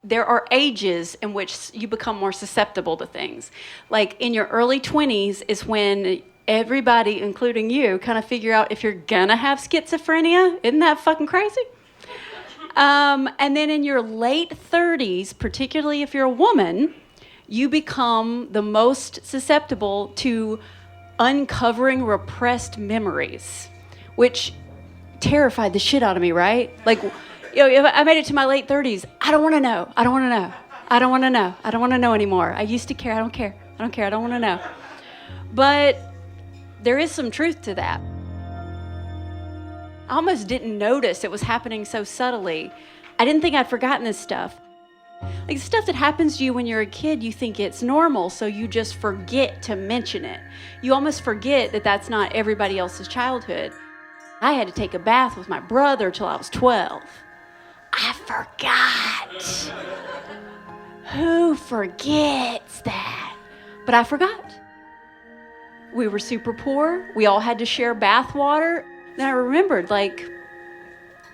there are ages in which you become more susceptible to things. Like in your early 20s is when everybody, including you, kind of figure out if you're gonna have schizophrenia. Isn't that fucking crazy? And then in your late 30s, particularly if you're a woman, you become the most susceptible to uncovering repressed memories, which terrified the shit out of me, right? Like, if I made it to my late 30s, I don't want to know. I don't want to know. I don't want to know. I don't want to know anymore. I used to care. I don't care. I don't care. I don't want to know. But there is some truth to that. I almost didn't notice it was happening so subtly. I didn't think I'd forgotten this stuff. Like stuff that happens to you when you're a kid, you think it's normal, so you just forget to mention it. You almost forget that that's not everybody else's childhood. I had to take a bath with my brother till I was 12. I forgot. Who forgets that? But I forgot. We were super poor. We all had to share bath water. Then I remembered, like,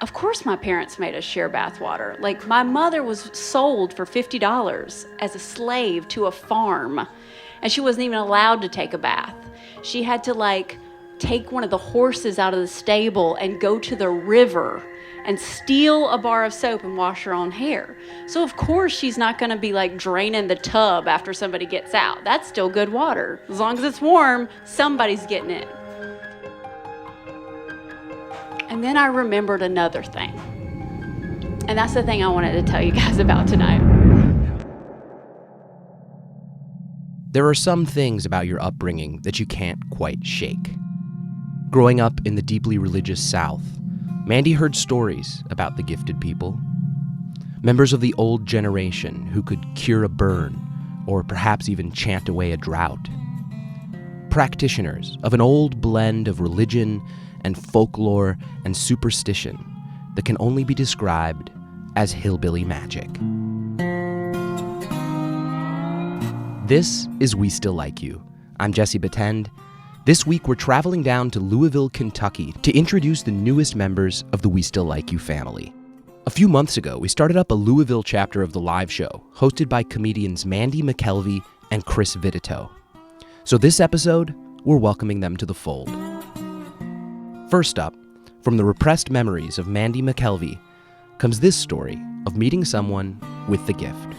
of course my parents made us share bath water. Like, my mother was sold for $50 as a slave to a farm, and she wasn't even allowed to take a bath. She had to, like, take one of the horses out of the stable and go to the river and steal a bar of soap and wash her own hair. So of course she's not gonna be like draining the tub after somebody gets out. That's still good water. As long as it's warm, somebody's getting it. And then I remembered another thing. And that's the thing I wanted to tell you guys about tonight. There are some things about your upbringing that you can't quite shake. Growing up in the deeply religious South, Mandee heard stories about the gifted people. Members of the old generation who could cure a burn or perhaps even chant away a drought. Practitioners of an old blend of religion and folklore and superstition that can only be described as hillbilly magic. This is We Still Like You. I'm Jesse Batend. This week we're traveling down to Louisville, Kentucky to introduce the newest members of the We Still Like You family. A few months ago, we started up a Louisville chapter of the live show, hosted by comedians Mandee, McKelvey, and Vititoe. So this episode, we're welcoming them to the fold. First up, from the repressed memories of Mandee McKelvey, comes this story of meeting someone with the gift.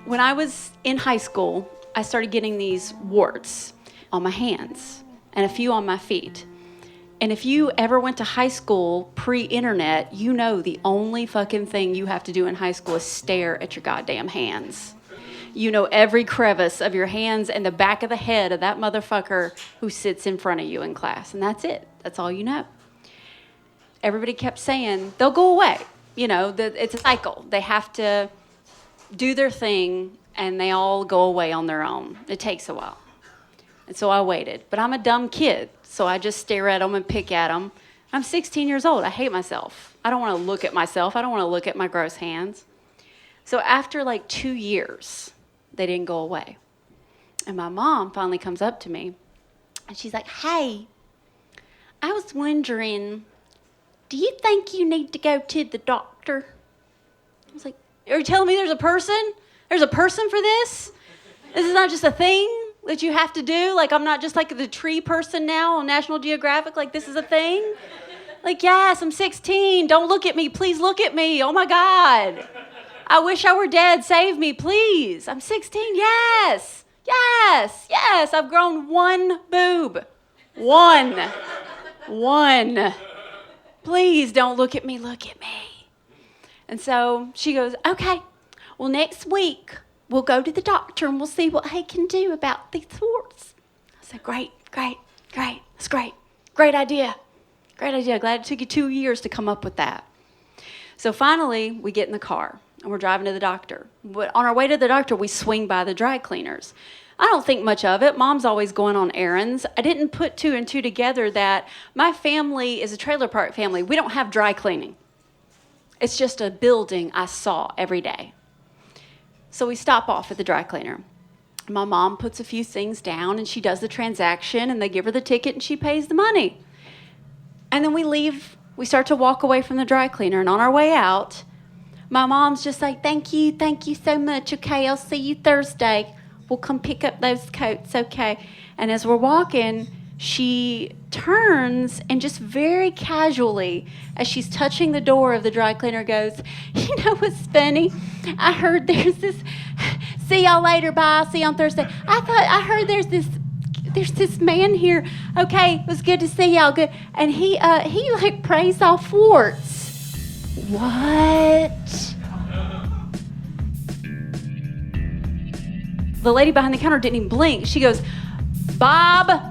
When I was in high school, I started getting these warts on my hands and a few on my feet. And if you ever went to high school pre-internet, you know the only fucking thing you have to do in high school is stare at your goddamn hands. You know every crevice of your hands and the back of the head of that motherfucker who sits in front of you in class. And that's it. That's all you know. Everybody kept saying, they'll go away. You know, it's a cycle. They have to do their thing and they all go away on their own. It takes a while. And so I waited. But I'm a dumb kid, so I just stare at them and pick at them. I'm 16 years old. I hate myself. I don't want to look at myself. I don't want to look at my gross hands. So after like 2 years, they didn't go away. And my mom finally comes up to me and she's like, hey, I was wondering, do you think you need to go to the doctor? I was like, are you telling me there's a person? There's a person for this? This is not just a thing that you have to do? Like, I'm not just like the tree person now on National Geographic? Like, this is a thing? Like, yes, I'm 16. Don't look at me. Please look at me. Oh, my God. I wish I were dead. Save me, please. I'm 16. Yes. Yes. Yes. I've grown one boob. One. Please don't look at me. Look at me. And so she goes, okay, well, next week we'll go to the doctor and we'll see what he can do about these warts. I said, great. That's great. Great idea. Glad it took you 2 years to come up with that. So finally, we get in the car and we're driving to the doctor. But on our way to the doctor, we swing by the dry cleaners. I don't think much of it. Mom's always going on errands. I didn't put two and two together that my family is a trailer park family. We don't have dry cleaning. It's just a building I saw every day. So we stop off at the dry cleaner. My mom puts a few things down and she does the transaction and they give her the ticket and she pays the money. And then we leave We start to walk away from the dry cleaner, and on our way out, my mom's just like, thank you so much. Okay, I'll see you Thursday. We'll come pick up those coats, okay? And as we're walking, she turns and just very casually, as she's touching the door of the dry cleaner, goes, you know what's funny? I heard there's this, see y'all later, bye, see you on Thursday. I heard there's this man here. Okay, it was good to see y'all, good. And he like prays off warts. What? The lady behind the counter didn't even blink. She goes, Bob.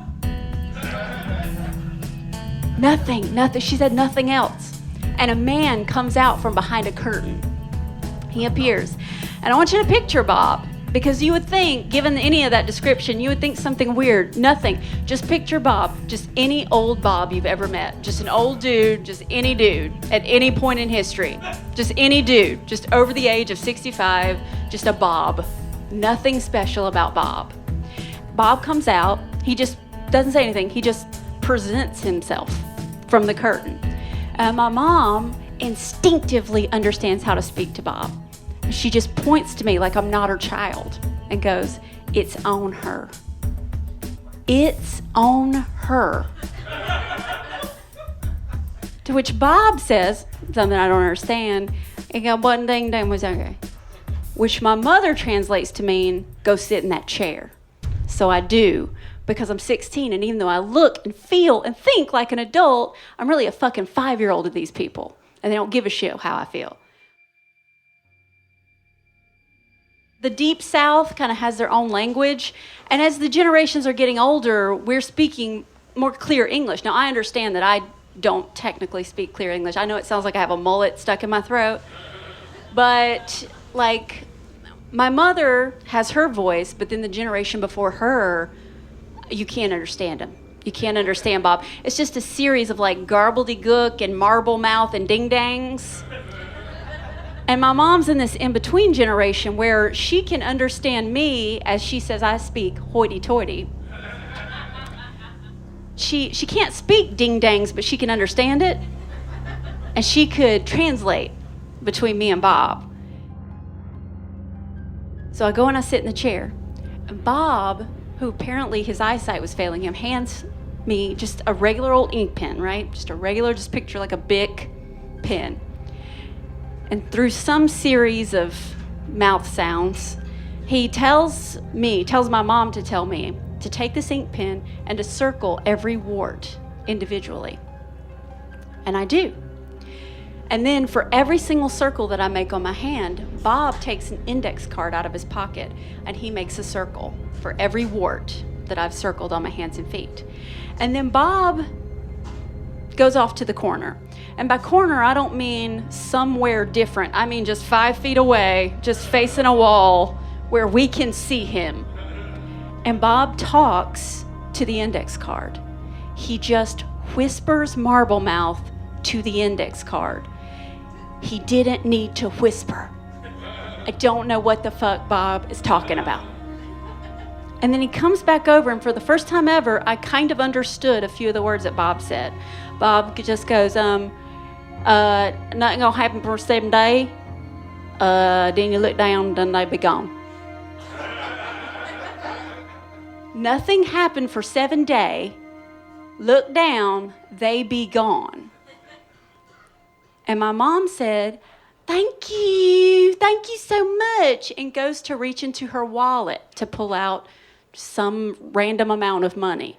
Nothing. She said nothing else. And a man comes out from behind a curtain. He appears. And I want you to picture Bob, because you would think, given any of that description, you would think something weird. Nothing. Just picture Bob. Just any old Bob you've ever met. Just an old dude, just any dude at any point in history. Just any dude, just over the age of 65, just a Bob. Nothing special about Bob. Bob comes out. He just doesn't say anything. He just presents himself from the curtain. My mom instinctively understands how to speak to Bob. She just points to me like I'm not her child and goes, it's on her. It's on her. To which Bob says something I don't understand. He goes, one thing done was okay. Which my mother translates to mean, go sit in that chair. So I do, because I'm 16, and even though I look and feel and think like an adult, I'm really a fucking 5-year-old to these people, and they don't give a shit how I feel. The Deep South kind of has their own language, and as the generations are getting older, we're speaking more clear English. Now, I understand that I don't technically speak clear English. I know it sounds like I have a mullet stuck in my throat, but like, my mother has her voice, but then the generation before her, you can't understand him. You can't understand Bob. It's just a series of like garbledy-gook and marble mouth and ding-dangs. And my mom's in this in-between generation where she can understand me as she says I speak hoity-toity. She can't speak ding-dangs, but she can understand it. And she could translate between me and Bob. So I go and I sit in the chair. And Bob, who apparently his eyesight was failing him, hands me just a regular old ink pen, right? Just picture like a Bic pen. And through some series of mouth sounds, he tells my mom to tell me to take this ink pen and to circle every wart individually. And I do. And then for every single circle that I make on my hand, Bob takes an index card out of his pocket and he makes a circle for every wart that I've circled on my hands and feet. And then Bob goes off to the corner. And by corner, I don't mean somewhere different. I mean just 5 feet away, just facing a wall where we can see him. And Bob talks to the index card. He just whispers marble mouth to the index card. He didn't need to whisper. I don't know what the fuck Bob is talking about. And then he comes back over, and for the first time ever, I kind of understood a few of the words that Bob said. Bob just goes, nothing gonna happen for 7 days. Then you look down, then they be gone. Nothing happened for 7 days. Look down, they be gone. And my mom said, thank you so much, and goes to reach into her wallet to pull out some random amount of money.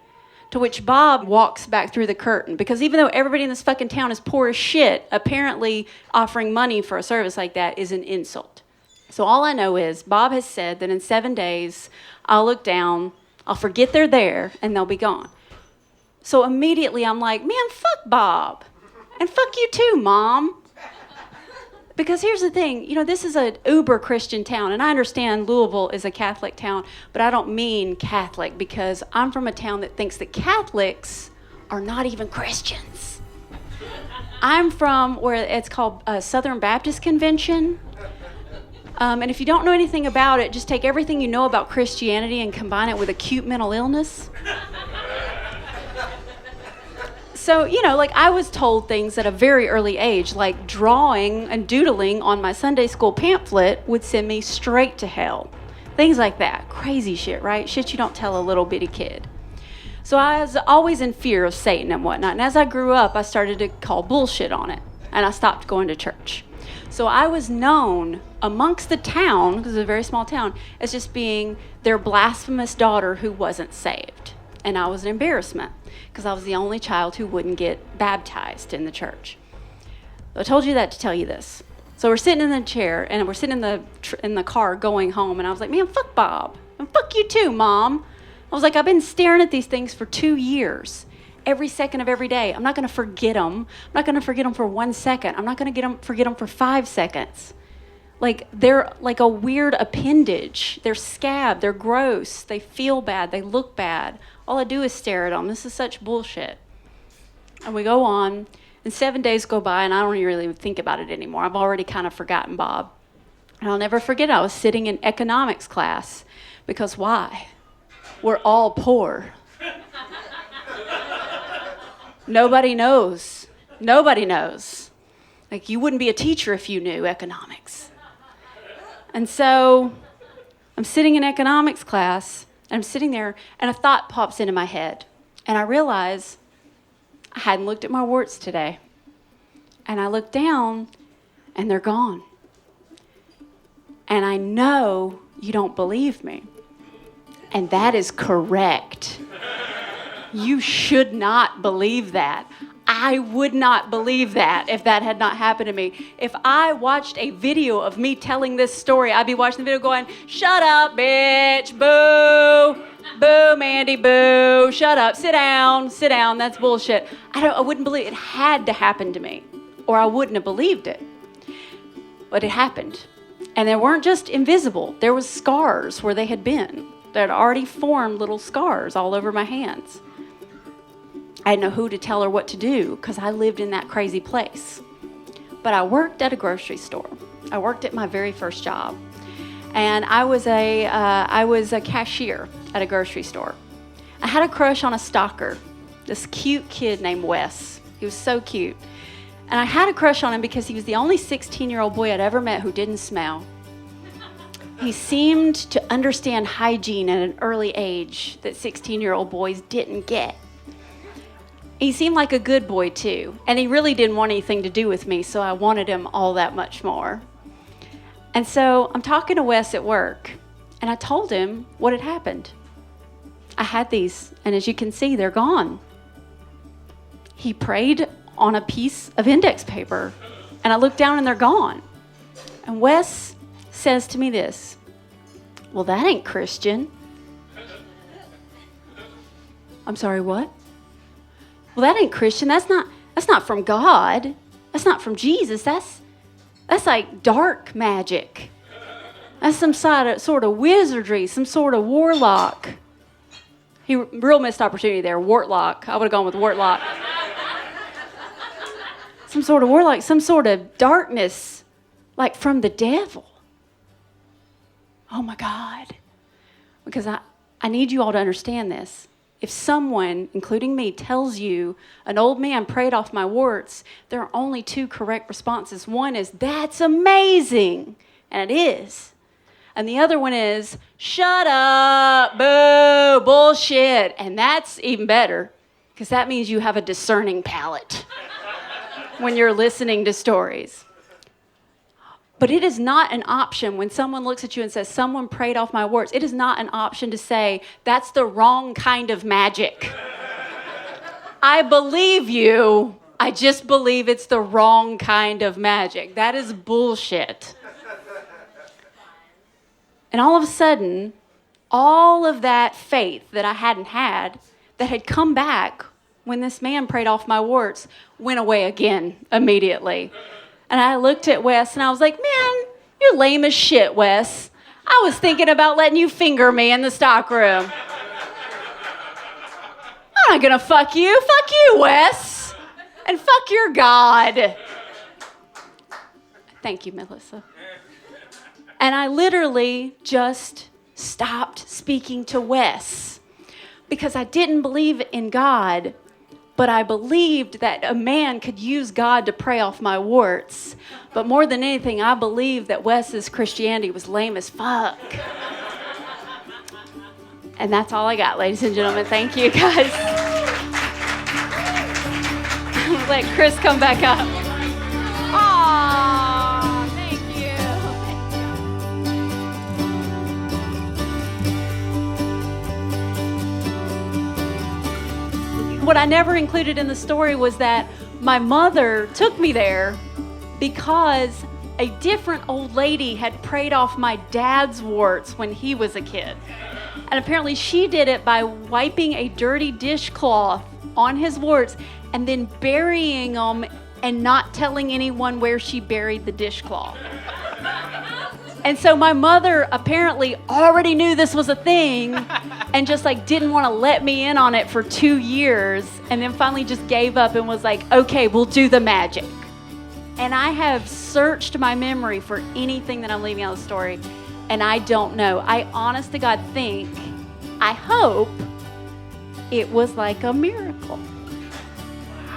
To which Bob walks back through the curtain, because even though everybody in this fucking town is poor as shit, apparently offering money for a service like that is an insult. So all I know is Bob has said that in 7 days, I'll look down, I'll forget they're there, and they'll be gone. So immediately I'm like, man, fuck Bob. And fuck you too, Mom. Because here's the thing, this is an uber Christian town, and I understand Louisville is a Catholic town, but I don't mean Catholic, because I'm from a town that thinks that Catholics are not even Christians. I'm from where it's called Southern Baptist Convention. And if you don't know anything about it, just take everything you know about Christianity and combine it with acute mental illness. So, like I was told things at a very early age, like drawing and doodling on my Sunday school pamphlet would send me straight to hell. Things like that. Crazy shit, right? Shit you don't tell a little bitty kid. So I was always in fear of Satan and whatnot. And as I grew up, I started to call bullshit on it. And I stopped going to church. So I was known amongst the town, because it's a very small town, as just being their blasphemous daughter who wasn't saved. And I was an embarrassment, because I was the only child who wouldn't get baptized in the church. I told you that to tell you this. So we're sitting in the chair, and we're sitting in the car going home, and I was like, man, fuck Bob. And fuck you too, Mom. I was like, I've been staring at these things for 2 years. Every second of every day. I'm not going to forget them. I'm not going to forget them for 1 second. I'm not going to forget them for 5 seconds. Like, they're like a weird appendage. They're scabbed. They're gross. They feel bad. They look bad. All I do is stare at them. This is such bullshit. And we go on, and 7 days go by, and I don't really think about it anymore. I've already kind of forgotten Bob. And I'll never forget, I was sitting in economics class, because why? We're all poor. Nobody knows. Nobody knows. Like, you wouldn't be a teacher if you knew economics. And so I'm sitting in economics class, and I'm sitting there, and a thought pops into my head. And I realize I hadn't looked at my warts today. And I look down, and they're gone. And I know you don't believe me. And that is correct. You should not believe that. I would not believe that if that had not happened to me. If I watched a video of me telling this story, I'd be watching the video going, shut up, bitch, boo, boo, Mandee, boo, shut up, sit down, that's bullshit. I wouldn't believe it. It had to happen to me, or I wouldn't have believed it. But it happened. And they weren't just invisible. There was scars where they had been. They had already formed little scars all over my hands. I didn't know who to tell or what to do because I lived in that crazy place. But I worked at a grocery store. I worked at my very first job. And I was a cashier at a grocery store. I had a crush on a stalker, this cute kid named Wes. He was so cute. And I had a crush on him because he was the only 16-year-old boy I'd ever met who didn't smell. He seemed to understand hygiene at an early age that 16-year-old boys didn't get. He seemed like a good boy, too, and he really didn't want anything to do with me, so I wanted him all that much more. And so I'm talking to Wes at work, and I told him what had happened. I had these, and as you can see, they're gone. He prayed on a piece of index paper, and I looked down, and they're gone. And Wes says to me this, well, that ain't Christian. I'm sorry, what? Well, that ain't Christian. That's not from God. That's not from Jesus. That's like dark magic. That's some sort of wizardry, some sort of warlock. He real missed opportunity there. Wartlock. I would have gone with Wartlock. Some sort of warlock, some sort of darkness, like from the devil. Oh my God. Because I need you all to understand this. If someone, including me, tells you an old man prayed off my warts, there are only two correct responses. One is, that's amazing, and it is. And the other one is, shut up, boo, bullshit. And that's even better, because that means you have a discerning palate when you're listening to stories. But it is not an option when someone looks at you and says, someone prayed off my warts. It is not an option to say, that's the wrong kind of magic. I believe you. I just believe it's the wrong kind of magic. That is bullshit. And all of a sudden, all of that faith that I hadn't had, that had come back when this man prayed off my warts, went away again immediately. And I looked at Wes and I was like, man, you're lame as shit, Wes. I was thinking about letting you finger me in the stockroom. I'm not gonna fuck you. Fuck you, Wes. And fuck your God. Thank you, Melissa. And I literally just stopped speaking to Wes because I didn't believe in God, but I believed that a man could use God to pray off my warts. But more than anything, I believed that Wes's Christianity was lame as fuck. And that's all I got, ladies and gentlemen. Thank you, guys. Let Chris come back up. Aww, thank you. What I never included in the story was that my mother took me there because a different old lady had prayed off my dad's warts when he was a kid. And apparently she did it by wiping a dirty dishcloth on his warts and then burying them and not telling anyone where she buried the dishcloth. And so my mother apparently already knew this was a thing and just like didn't want to let me in on it for 2 years, and then finally just gave up and was like, okay, we'll do the magic. And I have searched my memory for anything that I'm leaving out of the story, and I don't know. I honest to God I hope it was like a miracle.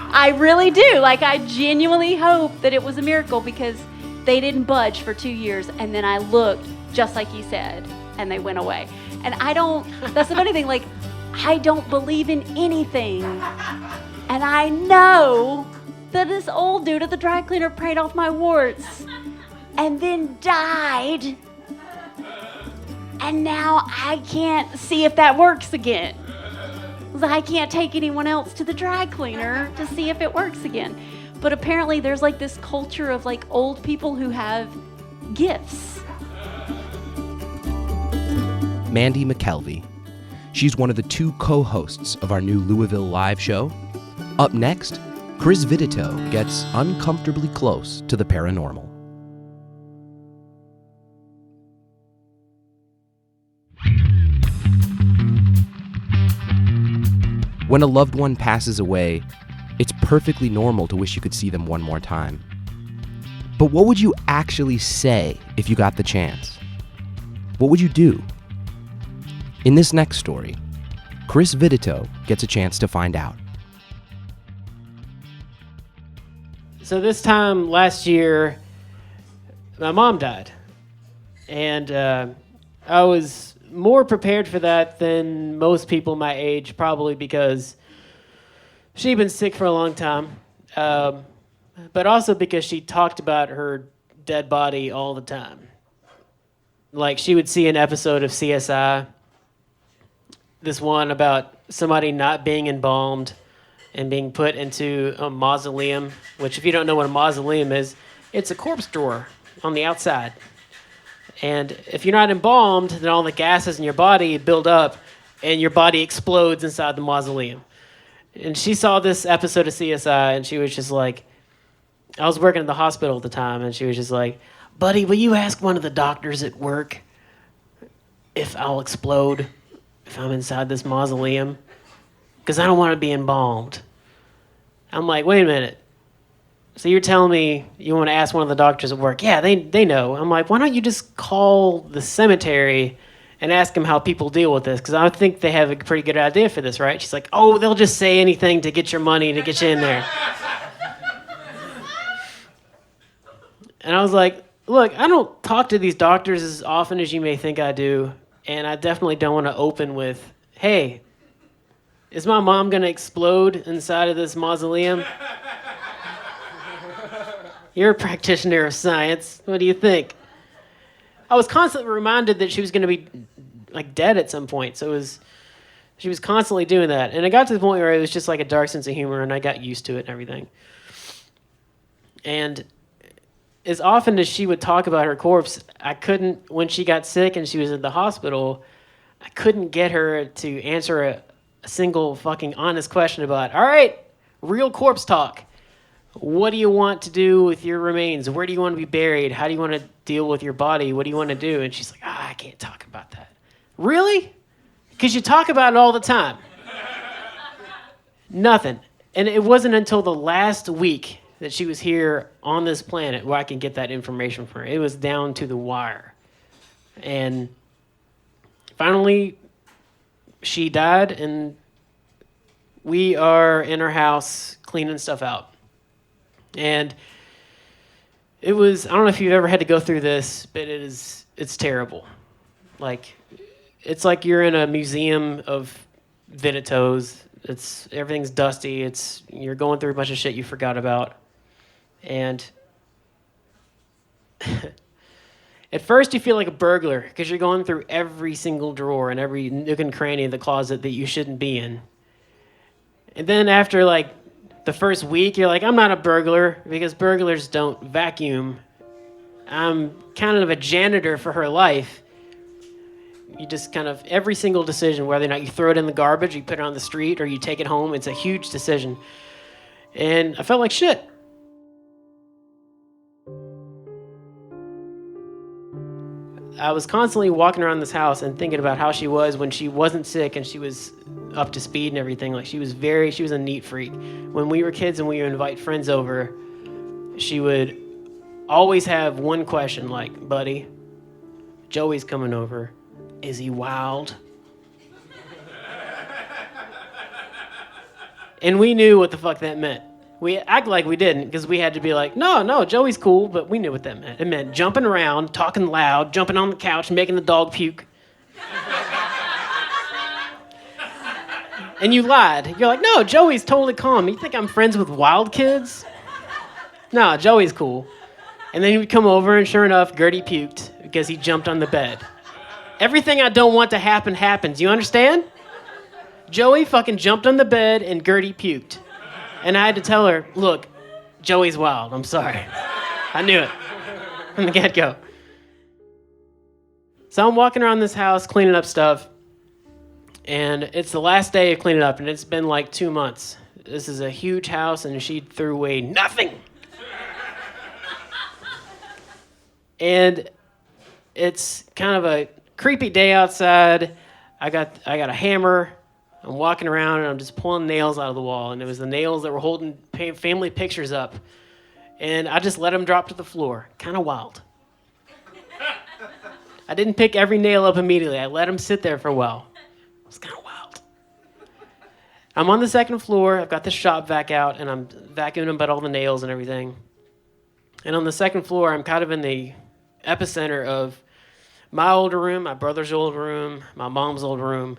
I really do. Like, I genuinely hope that it was a miracle, because they didn't budge for 2 years, and then I looked just like he said, and they went away. And that's the funny thing, like, I don't believe in anything. And I know that this old dude at the dry cleaner prayed off my warts and then died. And now I can't see if that works again. I can't take anyone else to the dry cleaner to see if it works again. But apparently there's like this culture of like old people who have gifts. Mandee McKelvey. She's one of the 2 co-hosts of our new Louisville live show. Up next, Chris Vititoe gets uncomfortably close to the paranormal. When a loved one passes away, it's perfectly normal to wish you could see them one more time. But what would you actually say if you got the chance? What would you do? In this next story, Chris Vititoe gets a chance to find out. So this time last year, my mom died. And I was more prepared for that than most people my age, probably because she'd been sick for a long time. But also because she talked about her dead body all the time. Like, she would see an episode of CSI, this one about somebody not being embalmed and being put into a mausoleum, which, if you don't know what a mausoleum is, it's a corpse drawer on the outside. And if you're not embalmed, then all the gases in your body build up and your body explodes inside the mausoleum. And she saw this episode of CSI, and she was just like, I was working at the hospital at the time, and she was just like, buddy, will you ask one of the doctors at work if I'll explode if I'm inside this mausoleum? Because I don't want to be embalmed. I'm like, wait a minute. So you're telling me you want to ask one of the doctors at work? Yeah, they know. I'm like, why don't you just call the cemetery and ask them how people deal with this? Because I think they have a pretty good idea for this, right? She's like, oh, they'll just say anything to get your money, to get you in there. And I was like, look, I don't talk to these doctors as often as you may think I do, and I definitely don't want to open with, hey, is my mom going to explode inside of this mausoleum? You're a practitioner of science. What do you think? I was constantly reminded that she was going to be like dead at some point. So she was constantly doing that. And it got to the point where it was just like a dark sense of humor, and I got used to it and everything. And as often as she would talk about her corpse, I couldn't, when she got sick and she was in the hospital, I couldn't get her to answer a single fucking honest question about, all right, real corpse talk. What do you want to do with your remains? Where do you want to be buried? How do you want to deal with your body? What do you want to do? And she's like, I can't talk about that. Really? Because you talk about it all the time. Nothing. And it wasn't until the last week that she was here on this planet where I can get that information from her. It was down to the wire. And finally, she died, and we are in our house cleaning stuff out. And it was, I don't know if you've ever had to go through this, but it's terrible. Like, it's like you're in a museum of Vititoes. Everything's dusty. You're going through a bunch of shit you forgot about. And at first you feel like a burglar because you're going through every single drawer and every nook and cranny of the closet that you shouldn't be in. And then after like the first week, you're like, I'm not a burglar because burglars don't vacuum. I'm kind of a janitor for her life. You just kind of, every single decision, whether or not you throw it in the garbage, you put it on the street, or you take it home, it's a huge decision. And I felt like shit. I was constantly walking around this house and thinking about how she was when she wasn't sick and she was up to speed and everything. Like, she was a neat freak. When we were kids and we would invite friends over, she would always have one question, like, buddy, Joey's coming over. Is he wild? And we knew what the fuck that meant. We act like we didn't because we had to be like, no, Joey's cool, but we knew what that meant. It meant jumping around, talking loud, jumping on the couch, making the dog puke. And you lied. You're like, no, Joey's totally calm. You think I'm friends with wild kids? No, Joey's cool. And then he would come over, and sure enough, Gertie puked because he jumped on the bed. Everything I don't want to happen happens. You understand? Joey fucking jumped on the bed, and Gertie puked. And I had to tell her, look, Joey's wild. I'm sorry. I knew it from the get-go. So I'm walking around this house cleaning up stuff, and it's the last day of cleaning up, and it's been like 2 months. This is a huge house, and she threw away nothing. And it's kind of a creepy day outside. I got a hammer. I'm walking around and I'm just pulling nails out of the wall, and it was the nails that were holding family pictures up, and I just let them drop to the floor. Kind of wild. I didn't pick every nail up immediately. I let them sit there for a while. It was kind of wild. I'm on the second floor. I've got the shop vac out, and I'm vacuuming about all the nails and everything. And on the second floor, I'm kind of in the epicenter of my older room, my brother's old room, my mom's old room.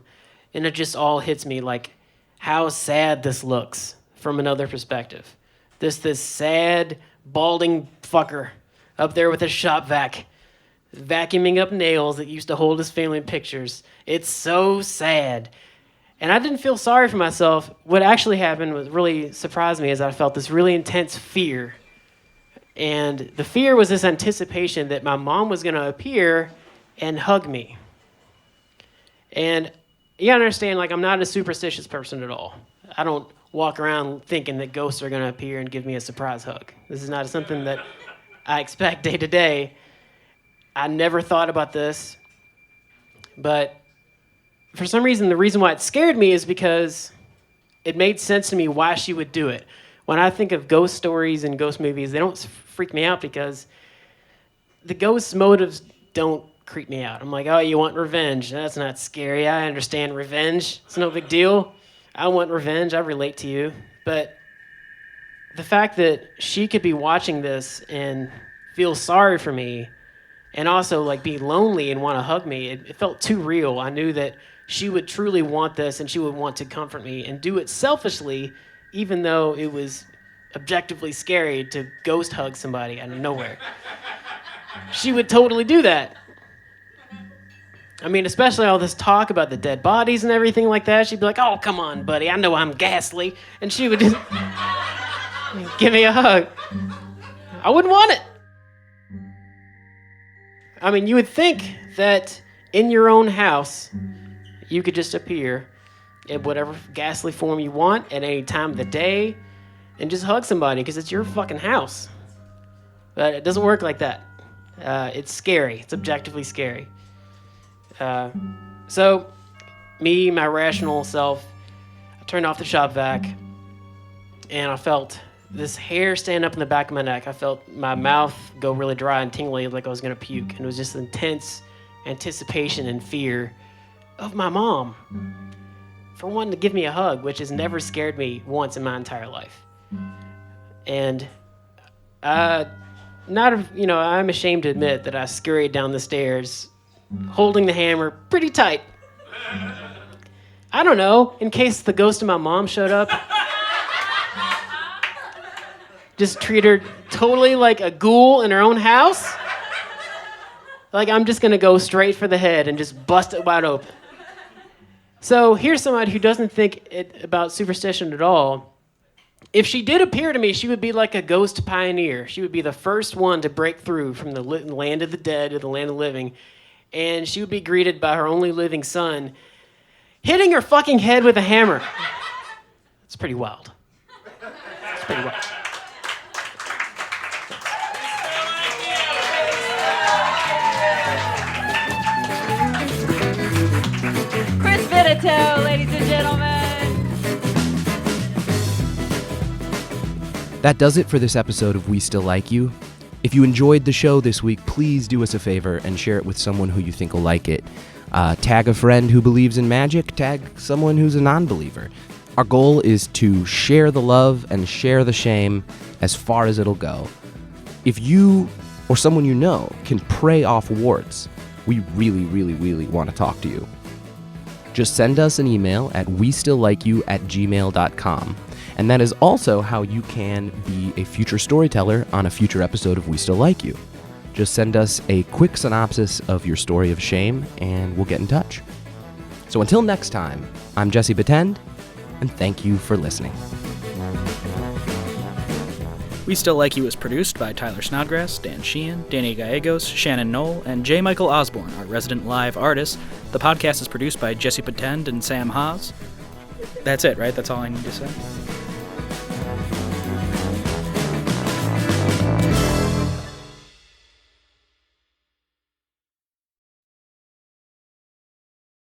And it just all hits me like how sad this looks from another perspective. This sad, balding fucker up there with his shop vac, vacuuming up nails that used to hold his family pictures. It's so sad. And I didn't feel sorry for myself. What actually happened, what really surprised me, is I felt this really intense fear. And the fear was this anticipation that my mom was going to appear and hug me. And you gotta understand, like, I'm not a superstitious person at all. I don't walk around thinking that ghosts are gonna appear and give me a surprise hug. This is not something that I expect day to day. I never thought about this, but for some reason, the reason why it scared me is because it made sense to me why she would do it. When I think of ghost stories and ghost movies, they don't freak me out because the ghost motives don't creep me out. I'm like, oh, you want revenge? That's not scary. I understand revenge. It's no big deal. I want revenge. I relate to you. But the fact that she could be watching this and feel sorry for me and also like be lonely and want to hug me, it felt too real. I knew that she would truly want this and she would want to comfort me and do it selfishly, even though it was objectively scary to ghost hug somebody out of nowhere. She would totally do that. I mean, especially all this talk about the dead bodies and everything like that. She'd be like, oh, come on, buddy. I know I'm ghastly. And she would just give me a hug. I wouldn't want it. I mean, you would think that in your own house, you could just appear in whatever ghastly form you want at any time of the day and just hug somebody because it's your fucking house. But it doesn't work like that. It's scary. It's objectively scary. So, me, my rational self, I turned off the shop vac, and I felt this hair stand up in the back of my neck. I felt my mouth go really dry and tingly, like I was going to puke. And it was just intense anticipation and fear of my mom. for one to give me a hug, which has never scared me once in my entire life. And I'm ashamed to admit that I scurried down the stairs holding the hammer pretty tight. I don't know, in case the ghost of my mom showed up. Just treat her totally like a ghoul in her own house. Like I'm just gonna go straight for the head and just bust it wide open. So here's somebody who doesn't think about superstition at all. If she did appear to me, she would be like a ghost pioneer. She would be the first one to break through from the land of the dead to the land of the living. And she would be greeted by her only living son, hitting her fucking head with a hammer. It's pretty wild. It's pretty wild. Vititoe, ladies and gentlemen. That does it for this episode of We Still Like You. If you enjoyed the show this week, please do us a favor and share it with someone who you think will like it. Tag a friend who believes in magic, tag someone who's a non-believer. Our goal is to share the love and share the shame as far as it'll go. If you or someone you know can pray off warts, we really, really, really want to talk to you. Just send us an email at westilllikeyou@gmail.com. And that is also how you can be a future storyteller on a future episode of We Still Like You. Just send us a quick synopsis of your story of shame, and we'll get in touch. So until next time, I'm Jesse Batend, and thank you for listening. We Still Like You is produced by Tyler Snodgrass, Dan Sheehan, Danny Gallegos, Shannon Knoll, and J. Michael Osborne, our resident live artist. The podcast is produced by Jesse Batend and Sam Haas. That's it, right? That's all I need to say?